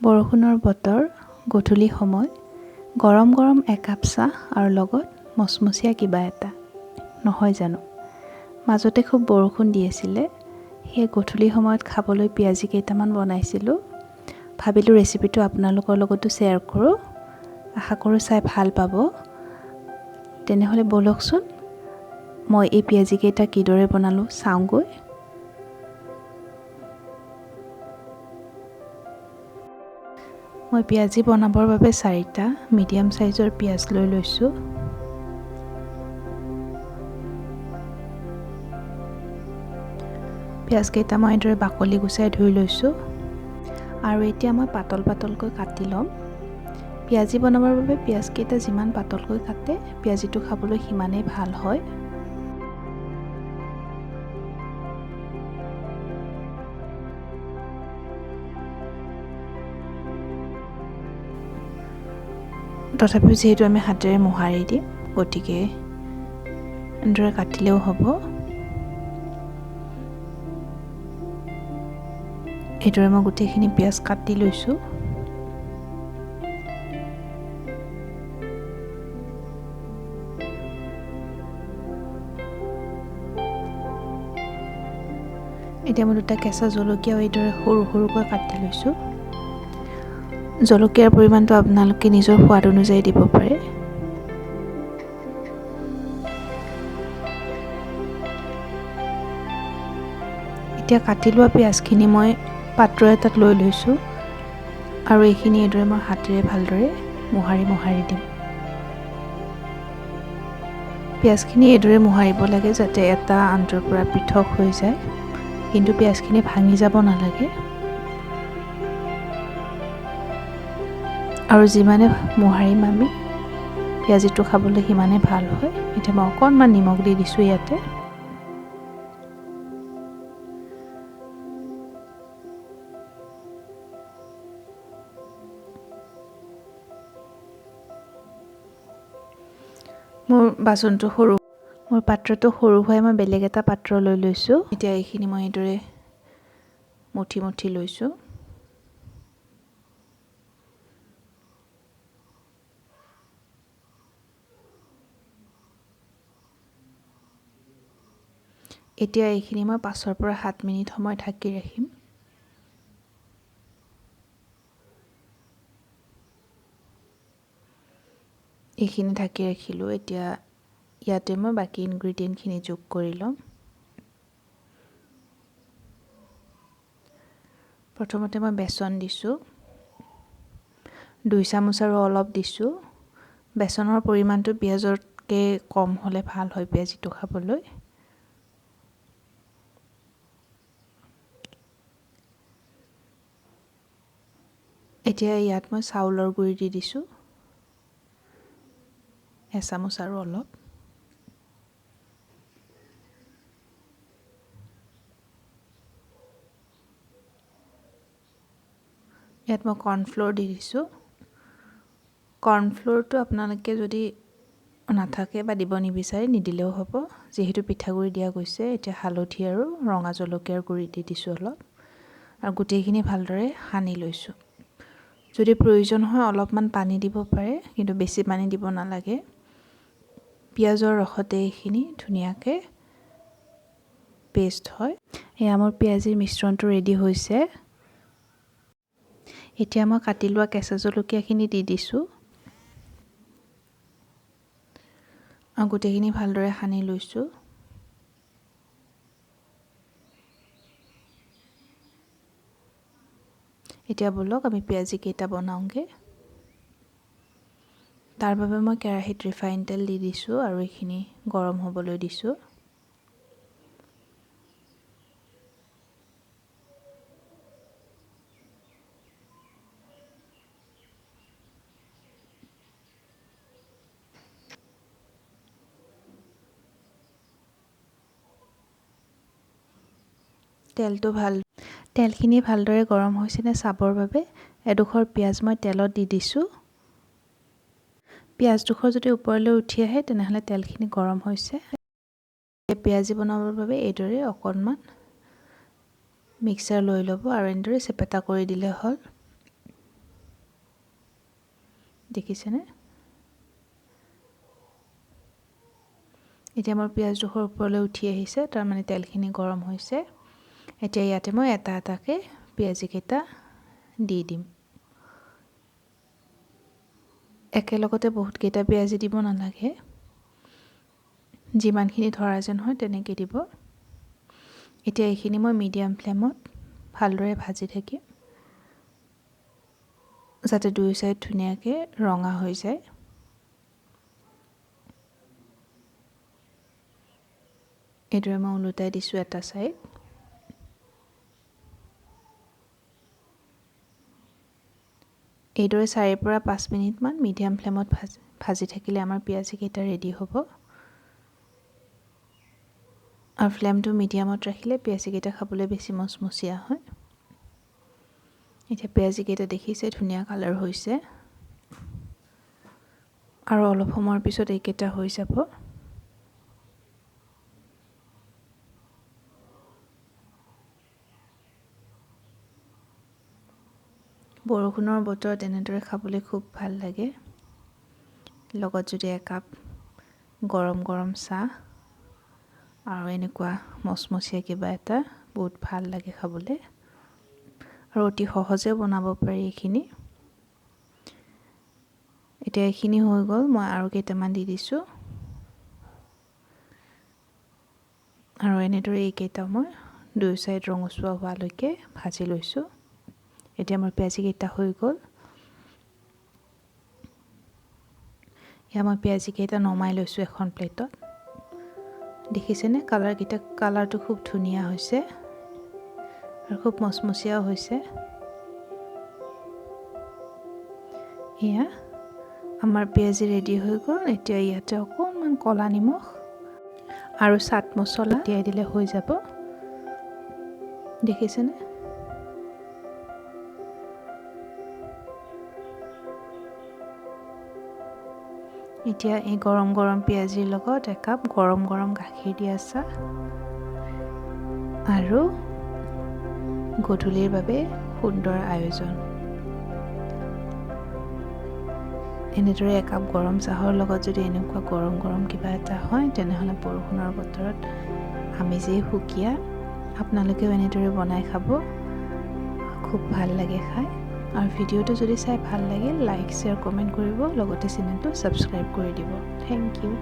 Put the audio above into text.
বৰষুণৰ বতৰ, গধূলি সময়, গৰম গৰম একাপ চাহ আৰু লগত মচমচীয়া কিবা এটা, নহয় জানো? মাজতে খুব বৰষুণ দি আছিলে, সেই গধূলি সময়ত খাবলৈ পিয়াজি কেইটামান বনাইছিলোঁ। ভাবিলোঁ ৰেচিপিটো আপোনালোকৰ লগতো শ্বেয়াৰ কৰোঁ। আশা কৰোঁ চাই ভাল পাব। তেনেহ'লে ব'লকচোন, মই এই পিয়াজি কেইটা কিদৰে বনালোঁ চাওঁগৈ। মই পিয়াজি বনাবৰ বাবে 4টা মিডিয়াম সাইজৰ পিয়াজ লৈ লৈছোঁ। পিয়াজকেইটা মই এইদৰে বাকলি গুচাই ধুই লৈছোঁ আৰু এতিয়া মই পাতল পাতলকৈ কাটি ল'ম। পিয়াজি বনাবৰ বাবে পিয়াজকেইটা যিমান পাতলকৈ কাটে, পিয়াজিটো খাবলৈ সিমানেই ভাল হয়। তথাপিও যিহেতু আমি হাতেৰে মোহাৰি দিম, গতিকে এনেদৰে কাটিলেও হ'ব। এইদৰে মই গোটেইখিনি পিঁয়াজ কাটি লৈছোঁ। এতিয়া মই 2টা কেঁচা জলকীয়াও এইদৰে সৰু সৰুকৈ কাটি লৈছোঁ। জলকীয়াৰ পৰিমাণটো আপোনালোকে নিজৰ সোৱাদ অনুযায়ী দিব পাৰে। এতিয়া কাটি লোৱা পিঁয়াজখিনি মই পাত্ৰ এটাত লৈ লৈছোঁ আৰু এইখিনি এইদৰে মই হাতেৰে ভালদৰে মোহাৰি দিম। পিঁয়াজখিনি এইদৰে মোহাৰিব লাগে যাতে এটা আনটোৰ পৰা পৃথক হৈ যায়, কিন্তু পিঁয়াজখিনি ভাঙি যাব নালাগে। আৰু যিমানে মোহাৰিম আমি, পিঁয়াজিটো খাবলৈ সিমানে ভাল হয়। এতিয়া মই অকণমান নিমখ দি দিছোঁ ইয়াতে। মোৰ পাত্ৰটো সৰু হৈ মই বেলেগ এটা পাত্ৰ লৈ লৈছোঁ। এতিয়া এইখিনি মই এইদৰে মুঠি লৈছোঁ। এতিয়া এইখিনি মই 5 পৰা 7 মিনিট সময় ঢাকি ৰাখিম। এইখিনি ঢাকি ৰাখিলোঁ। এতিয়া ইয়াতে মই বাকী ইনগ্ৰিডিয়েণ্টখিনি যোগ কৰি ল'ম। প্ৰথমতে মই বেচন দিছোঁ, 2 চামুচ আৰু অলপ দিছোঁ। বেচনৰ পৰিমাণটো পিঁয়াজতকৈ কম হ'লে ভাল হয় পিঁয়াজিটো খাবলৈ। এতিয়া ইয়াত মই চাউলৰ গুড়ি দি দিছোঁ, 1 চামুচ আৰু অলপ। ইয়াত মই কৰ্ণফ্ল'ৰ দি দিছোঁ। কৰ্ণফ্ল'ৰটো আপোনালোকে যদি নাথাকে বা দিব নিবিচাৰে নিদিলেও হ'ব, যিহেতু পিঠাগুড়ি দিয়া গৈছে। এতিয়া হালধি আৰু ৰঙা জলকীয়াৰ গুড়ি দি দিছোঁ অলপ, আৰু গোটেইখিনি ভালদৰে সানি লৈছোঁ। যদি প্ৰয়োজন হয় অলপমান পানী দিব পাৰে, কিন্তু বেছি পানী দিব নালাগে। পিঁয়াজৰ ৰসতে এইখিনি ধুনীয়াকৈ পেষ্ট হয়। এয়া মোৰ পিঁয়াজিৰ মিশ্ৰণটো ৰেডি হৈছে। এতিয়া মই কাটি লোৱা কেঁচা জলকীয়াখিনি দি দিছোঁ আৰু গোটেইখিনি ভালদৰে সানি লৈছোঁ। এতিয়া ব'লক আমি পিঁয়াজি কেইটা বনাওঁগৈ। তাৰ বাবে মই কেৰাহীত ৰিফাইন তেল দি দিছোঁ আৰু এইখিনি গৰম হ'বলৈ দিছোঁ। তেলখিনি ভালদৰে গৰম হৈছেনে চাবৰ বাবে এডোখৰ পিঁয়াজ মই তেলত দি দিছোঁ। পিঁয়াজডোখৰ যদি ওপৰলৈ উঠি আহে তেনেহ'লে তেলখিনি গৰম হৈছে। পিঁয়াজি বনাবৰ বাবে এইদৰে অকণমান মিক্সাৰ লৈ ল'ব আৰু এনেদৰে চেপেটা কৰি দিলে হ'ল। দেখিছেনে? এতিয়া মোৰ পিঁয়াজডোখৰ ওপৰলৈ উঠি আহিছে, তাৰমানে তেলখিনি গৰম হৈছে। এতিয়া ইয়াতে মই এটা এটাকৈ পিঁয়াজিকেইটা দি দিম। একেলগতে বহুতকেইটা পিঁয়াজি দিব নালাগে, যিমানখিনি ধৰা যেন হয় তেনেকৈ দিব। এতিয়া এইখিনি মই মিডিয়াম ফ্লেমত ভালদৰে ভাজি থাকিম, যাতে দুই চাইড ধুনীয়াকৈ ৰঙা হৈ যায়। এইদৰে মই ওলোটাই দিছোঁ এটা চাইড। এইদৰে 4 পৰা 5 মিনিটমান মিডিয়াম ফ্লেমত ভাজি থাকিলে আমাৰ পিঁয়াজিকেইটা ৰেডি হ'ব। আৰু ফ্লেমটো মিডিয়ামত ৰাখিলে পিঁয়াজিকেইটা খাবলৈ বেছি মচমচীয়া হয়। এতিয়া পিঁয়াজিকেইটা দেখিছে ধুনীয়া কালাৰ হৈছে, আৰু অলপ সময়ৰ পিছত এইকেইটা হৈ যাব। বৰষুণৰ বতৰত এনেদৰে খাবলৈ খুব ভাল লাগে, লগত যদি একাপ গৰম গৰম চাহ আৰু এনেকুৱা মচমচীয়া কিবা এটা, বহুত ভাল লাগে খাবলৈ। আৰু অতি সহজে বনাব পাৰি এইখিনি। এতিয়া এইখিনি হৈ গ'ল, মই আৰু কেইটামান দি দিছোঁ। আৰু এনেদৰে এইকেইটা মই দুই চাইড ৰঙচুৱা হোৱালৈকে ভাজি লৈছোঁ। এতিয়া মোৰ পিঁয়াজিকেইটা হৈ গ'ল। এতিয়া মই পিঁয়াজিকেইটা নমাই লৈছোঁ এখন প্লেটত। দেখিছেনে কালাৰটো খুব ধুনীয়া হৈছে আৰু খুব মচমচীয়াও হৈছে। এয়া আমাৰ পিঁয়াজি ৰেডি হৈ গ'ল। এতিয়া ইয়াতে অকণমান ক'লা নিমখ আৰু চাট মছলা তিয়াই দিলে হৈ যাব। দেখিছেনে? এতিয়া এই গৰম গৰম পিঁয়াজিৰ লগত একাপ গৰম গৰম গাখীৰ দিয়া চাহ আৰু গধূলিৰ বাবে সুন্দৰ আয়োজন। এনেদৰে একাপ গৰম চাহৰ লগত যদি এনেকুৱা গৰম গৰম কিবা এটা হয়, তেনেহ'লে বৰষুণৰ বতৰত আমেজেই সুকীয়া। আপোনালোকেও এনেদৰে বনাই খাব, খুব ভাল লাগে খাই। আৰু ভিডিঅ'টো যদি চাই ভাল লাগিল, লাইক শ্বেয়াৰ কমেণ্ট কৰিব, লগতে চেনেলটো ছাবস্ক্ৰাইব কৰি দিব। Thank U.